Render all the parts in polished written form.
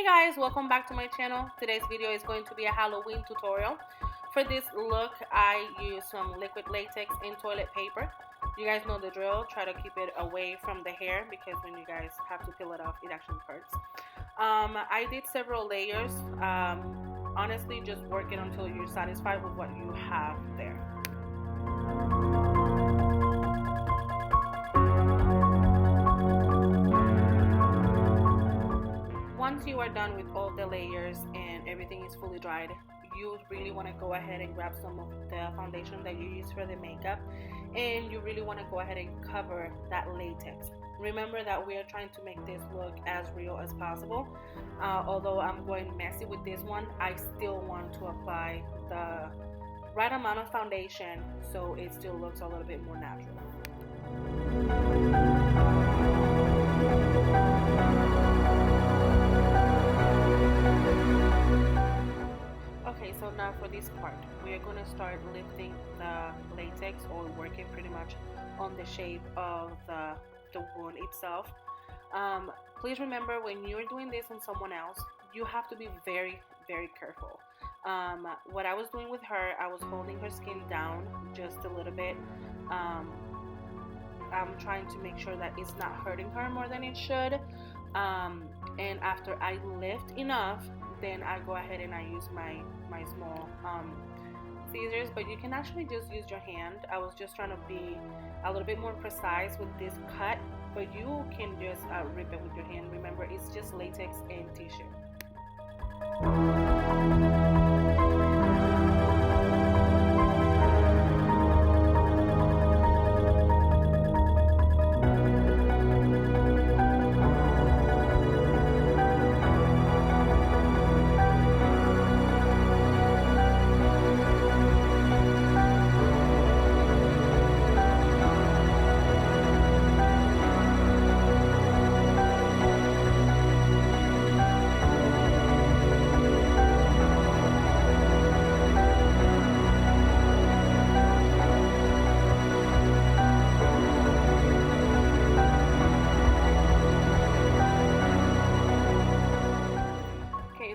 Hey guys, welcome back to my channel. Today's video is going to be a Halloween tutorial. For this look, I use some liquid latex and toilet paper. You guys know the drill. Try to keep it away from the hair because when you guys have to peel it off, it actually hurts. I did several layers. Honestly, just work it until you're satisfied with what you have there. Once you are done with all the layers and everything is fully dried, you really want to go ahead and grab some of the foundation that you use for the makeup, and you really want to go ahead and cover that latex. Remember that we are trying to make this look as real as possible. Although I'm going messy with this one, I still want to apply the right amount of foundation so it still looks a little bit more natural. Okay, so now for this part, we are going to start lifting the latex or working pretty much on the shape of the wound itself. Please remember, when you're doing this on someone else, you have to be very, very careful. What I was doing with her, I was holding her skin down just a little bit. I'm trying to make sure that it's not hurting her more than it should. And after I lift enough, then I go ahead and I use my small scissors, but you can actually just use your hand. I was just trying to be a little bit more precise with this cut, but you can just rip it with your hand. Remember, it's just latex and tissue.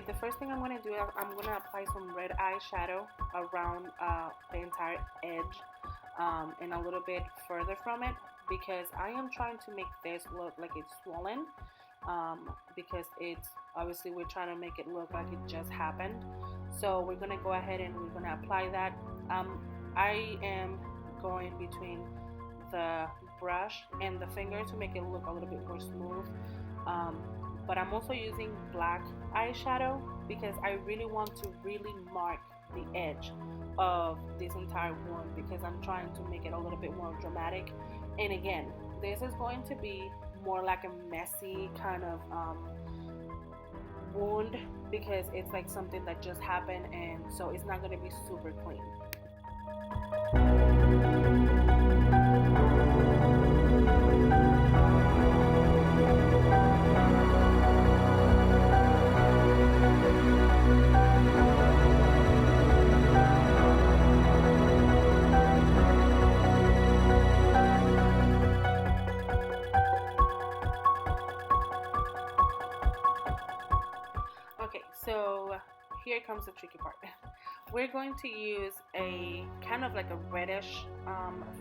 The first thing I'm going to do, I'm going to apply some red eyeshadow around the entire edge and a little bit further from it, because I am trying to make this look like it's swollen, because it's obviously we're trying to make it look like it just happened. So we're going to go ahead and we're going to apply that. I am going between the brush and the finger to make it look a little bit more smooth. But I'm also using black eyeshadow because I really want to really mark the edge of this entire wound, because I'm trying to make it a little bit more dramatic. And again, this is going to be more like a messy kind of wound, because it's like something that just happened, and so it's not going to be super clean. Okay, so here comes the tricky part. We're going to use a kind of like a reddish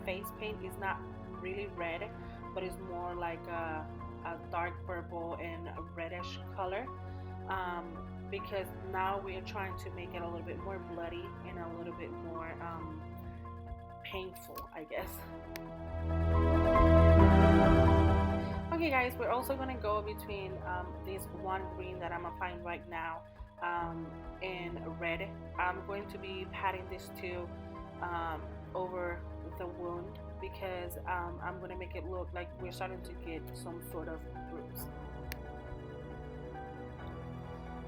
face paint. It's not really red, but it's more like a dark purple and a reddish color, because now we are trying to make it a little bit more bloody and a little bit more painful, I guess. Okay guys, we're also going to go between this one green that I'm applying right now and red. I'm going to be patting this too over the wound, because I'm going to make it look like we're starting to get some sort of bruise.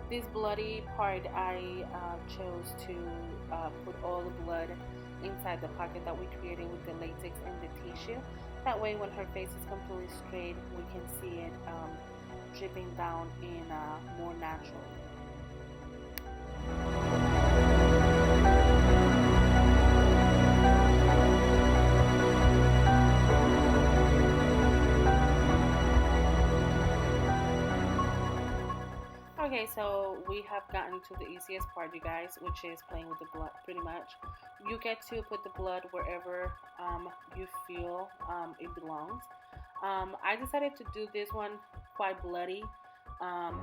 This bloody part, I chose to put all the blood inside the pocket that we created with the latex and the tissue. That way when her face is completely straight, we can see it dripping down in more natural. Okay, so we have gotten to the easiest part, you guys, which is playing with the blood pretty much. You get to put the blood wherever you feel it belongs. I decided to do this one quite bloody.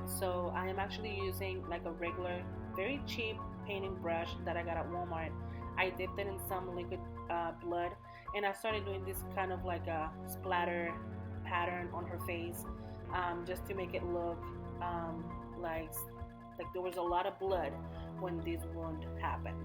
So I am actually using like a regular, very cheap painting brush that I got at Walmart. I dipped it in some liquid blood, and I started doing this kind of like a splatter pattern on her face, just to make it look like like there was a lot of blood when this wound happened.